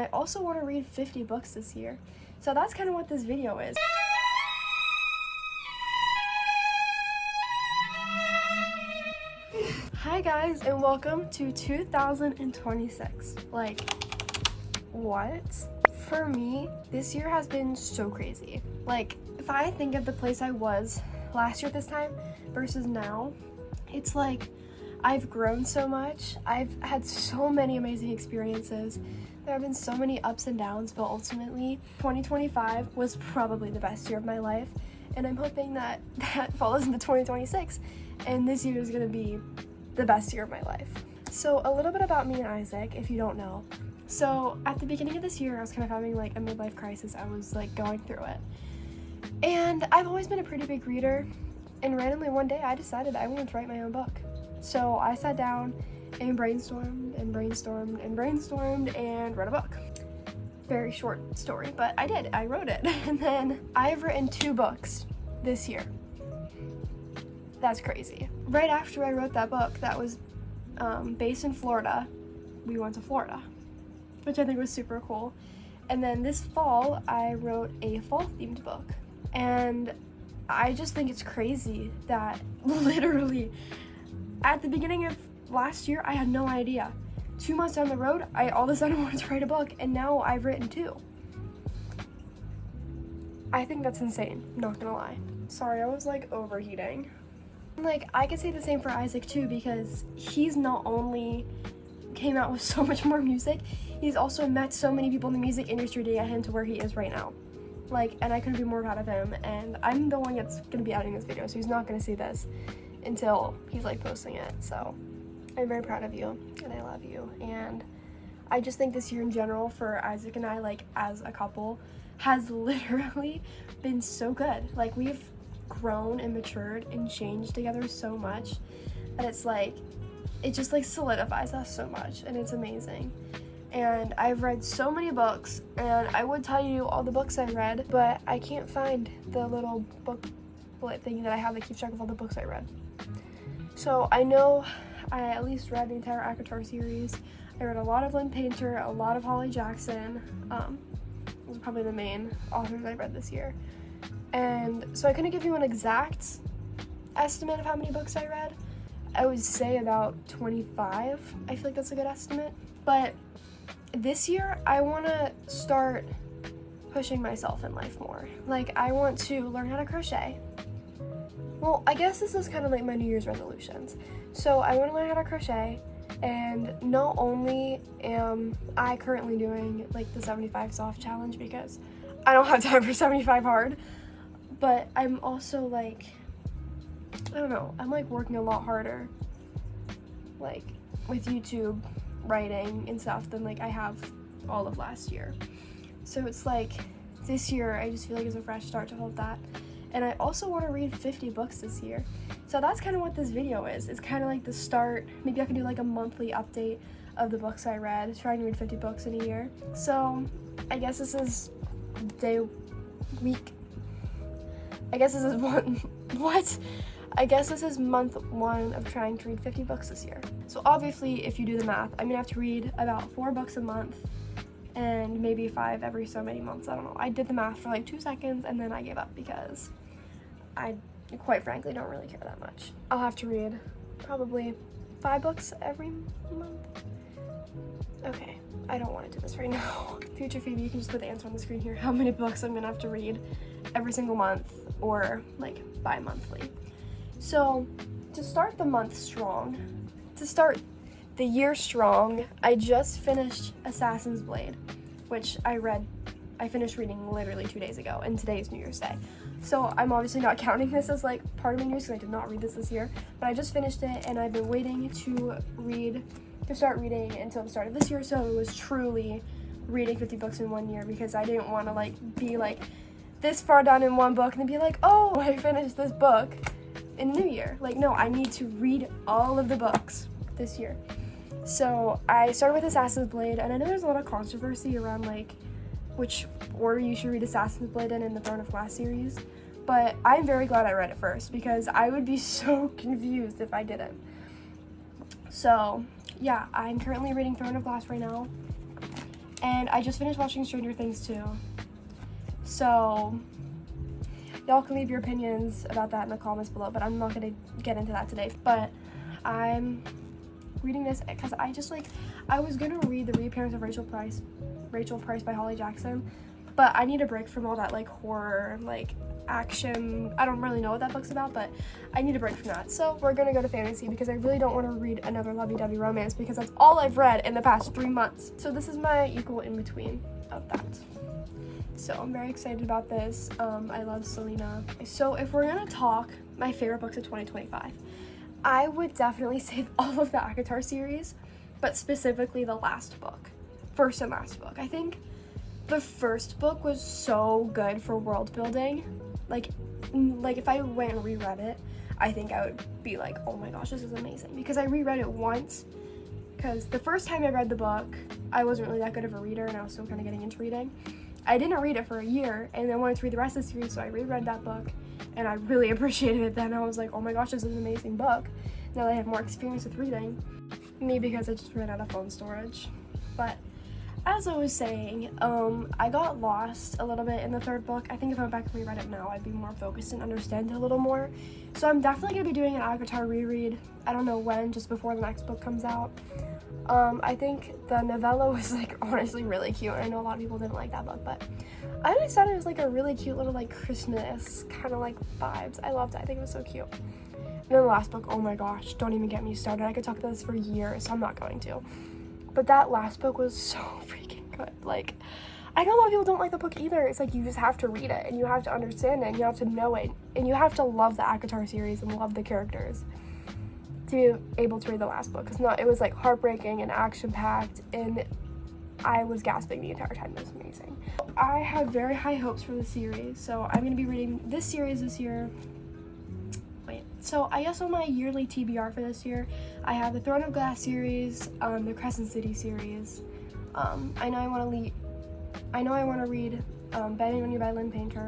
I also want to read 50 books this year. So that's kind of what this video is. Hi guys, and welcome to 2026. Like, what? For me, this year has been so crazy. Like, if I think of the place I was last year at this time versus now, it's like I've grown so much. I've had so many amazing experiences. There have been so many ups and downs, but ultimately 2025 was probably the best year of my life, and I'm hoping that that follows into 2026 and this year is going to be the best year of my life. So a little bit about me and Isaac, if you don't know. So at the beginning of this year, I was kind of having like a midlife crisis. I was like going through it, and I've always been a pretty big reader, and randomly one day I decided I wanted to write my own book. So I sat down and brainstormed and wrote a book. Very short story, but I did. I wrote it. And then I've written 2 books this year. That's crazy. Right after I wrote that book that was based in Florida, we went to Florida, which I think was super cool. And then this fall, I wrote a fall-themed book. And I just think it's crazy that literally at the beginning of last year, I had no idea. 2 months down the road, I all of a sudden wanted to write a book, and now I've written 2. I think that's insane, not gonna lie. Sorry, I was like overheating. Like, I could say the same for Isaac too, because he's not only came out with so much more music, he's also met so many people in the music industry to get him to where he is right now. Like, and I couldn't be more proud of him, and I'm the one that's gonna be editing this video, so he's not gonna see this until he's like posting it. So I'm very proud of you, and I love you. And I just think this year in general for Isaac and I, like as a couple, has literally been so good. Like, we've grown and matured and changed together so much that it's like, it just like solidifies us so much, and it's amazing. And I've read so many books, and I would tell you all the books I read, but I can't find the little booklet thing that I have that keeps track of all the books I read. So I know I at least read the entire ACOTAR series. I read a lot of Lynn Painter, a lot of Holly Jackson. Those are probably the main authors I read this year. And so I couldn't give you an exact estimate of how many books I read. I would say about 25. I feel like that's a good estimate. But this year, I want to start pushing myself in life more. Like, I want to learn how to crochet. Well, I guess this is kind of like my New Year's resolutions. So I want to learn how to crochet, and not only am I currently doing like the 75 soft challenge because I don't have time for 75 hard, but I'm also like, I don't know, I'm like working a lot harder like with YouTube writing and stuff than like I have all of last year. So it's like this year I just feel like it's a fresh start to all of that. And I also want to read 50 books this year. So that's kind of what this video is. It's kind of like the start. Maybe I can do like a monthly update of the books I read, trying to read 50 books in a year. So I guess this is I guess this is month 1 of trying to read 50 books this year. So obviously, if you do the math, I'm gonna have to read about 4 books a month and maybe 5 every so many months. I don't know. I did the math for like 2 seconds and then I gave up because I quite frankly don't really care that much. I'll have to read probably 5 books every month. Okay, I don't want to do this right now. Future Phoebe, you can just put the answer on the screen here, how many books I'm gonna have to read every single month or like bi-monthly. So to start the month strong, to start the year strong, I just finished Assassin's Blade, which I finished reading literally 2 days ago, and today is New Year's Day. So I'm obviously not counting this as like part of my news because I did not read this year, but I just finished it, and I've been waiting to start reading until the start of this year, so it was truly reading 50 books in 1 year because I didn't want to like be like this far done in one book and then be like, oh, I finished this book in New Year. Like, no, I need to read all of the books this year. So I started with Assassin's Blade, and I know there's a lot of controversy around like which order you should read Assassin's Blade in the Throne of Glass series, but I'm very glad I read it first because I would be so confused if I didn't. So yeah, I'm currently reading Throne of Glass right now, And I just finished watching Stranger Things too. So y'all can leave your opinions about that in the comments below, but I'm not gonna get into that today. But I'm reading this because I was gonna read The Reappearance of Rachel Price by Holly Jackson, but I need a break from all that like horror, like action. I don't really know what that book's about, but I need a break from that. So we're gonna go to fantasy because I really don't want to read another lovey-dovey romance because that's all I've read in the past 3 months. So this is my equal in between of that. So I'm very excited about this. I love Selena. So if we're gonna talk my favorite books of 2025, I would definitely say all of the ACOTAR series, but specifically the last book, first and last book. I think the first book was so good for world building. Like if I went and reread it, I think I would be like, oh my gosh, this is amazing. Because I reread it once, because the first time I read the book, I wasn't really that good of a reader and I was still kind of getting into reading. I didn't read it for a year and then wanted to read the rest of the series, so I reread that book and I really appreciated it then. I was like, oh my gosh, this is an amazing book. Now that I have more experience with reading. Me, because I just ran out of phone storage. But as I was saying, I got lost a little bit in the third book. I think if I went back and reread it now, I'd be more focused and understand it a little more. So I'm definitely going to be doing an ACOTAR reread. I don't know when, just before the next book comes out. I think the novella was like honestly really cute. I know a lot of people didn't like that book, but I just thought it was like a really cute little like Christmas kind of like vibes. I loved it. I think it was so cute. And then the last book, oh my gosh, don't even get me started. I could talk about this for years, so I'm not going to. But that last book was so freaking good. Like, I know a lot of people don't like the book either. It's like you just have to read it and you have to understand it and you have to know it and you have to love the ACOTAR series and love the characters to be able to read the last book. Because it was like heartbreaking and action-packed and I was gasping the entire time. It was amazing. I have very high hopes for the series, so I'm going to be reading this series this year. So I guess on my yearly TBR for this year, I have the Throne of Glass series, the Crescent City series. I know I want to read Betting on You by Lynn Painter,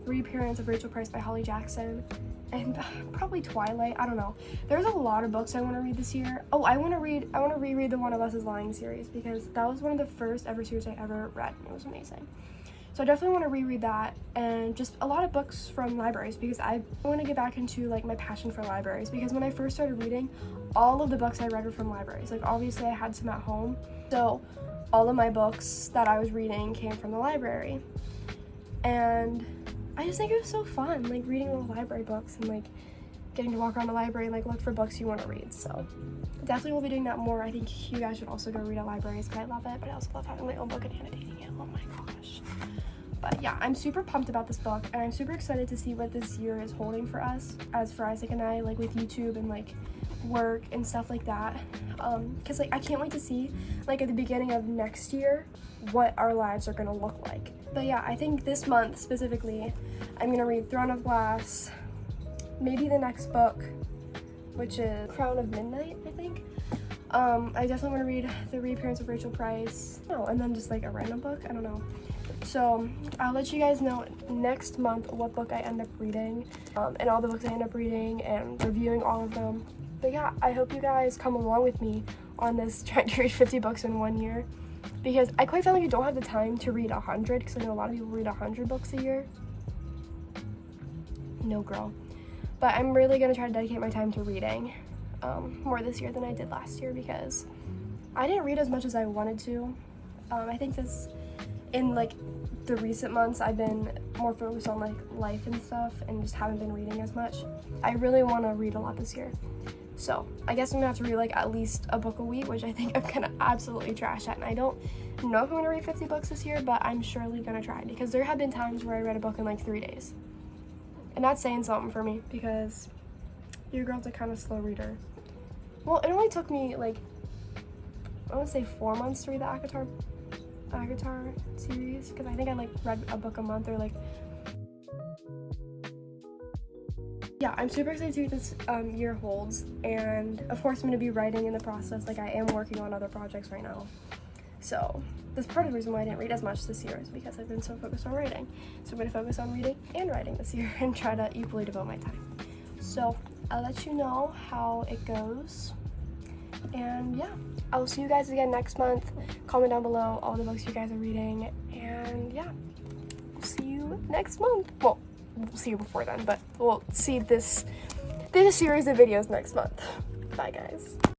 The Reappearance of Rachel Price by Holly Jackson, and probably Twilight. I don't know. There's a lot of books I want to read this year. Oh, I want to reread the One of Us is Lying series because that was one of the first ever series I ever read. And it was amazing. So I definitely want to reread that and just a lot of books from libraries because I want to get back into like my passion for libraries because when I first started reading, all of the books I read were from libraries. Like obviously I had some at home, so all of my books that I was reading came from the library. And I just think it was so fun, like reading little library books and like getting to walk around the library and like look for books you want to read. So definitely will be doing that more. I think you guys should also go read at libraries because I love it, but I also love having my own book and annotating it. Oh my gosh. But yeah, I'm super pumped about this book and I'm super excited to see what this year is holding for us, as for Isaac and I, like with YouTube and like work and stuff like that. Because like I can't wait to see like at the beginning of next year what our lives are going to look like. But yeah, I think this month specifically, I'm going to read Throne of Glass, maybe the next book, which is Crown of Midnight, I think. I definitely want to read The Reappearance of Rachel Price. Oh, and then just like a random book, I don't know. So I'll let you guys know next month what book I end up reading and all the books I end up reading and reviewing all of them. But yeah, I hope you guys come along with me on this trying to read 50 books in 1 year because I quite feel like I don't have the time to read 100 because I know a lot of people read 100 books a year. No girl. But I'm really going to try to dedicate my time to reading more this year than I did last year because I didn't read as much as I wanted to. I think in like the recent months I've been more focused on like life and stuff and just haven't been reading as much. I really want to read a lot this year. So I guess I'm gonna have to read like at least a book a week, which I think I'm gonna absolutely trash at. And I don't know if I'm gonna read 50 books this year, but I'm surely gonna try because there have been times where I read a book in like 3 days. And that's saying something for me because your girl's a kind of slow reader. Well, it only took me like, I want to say 4 months to read the ACOTAR series because I think I like read a book a month or like. Yeah, I'm super excited to see what this year holds, and of course I'm going to be writing in the process. Like I am working on other projects right now, so that's part of the reason why I didn't read as much this year is because I've been so focused on writing. So I'm going to focus on reading and writing this year and try to equally devote my time. So I'll let you know how it goes. And yeah, I'll see you guys again next month. Comment down below all the books you guys are reading. And yeah, we'll see you next month. Well, we'll see you before then, but we'll see this series of videos next month. Bye, guys.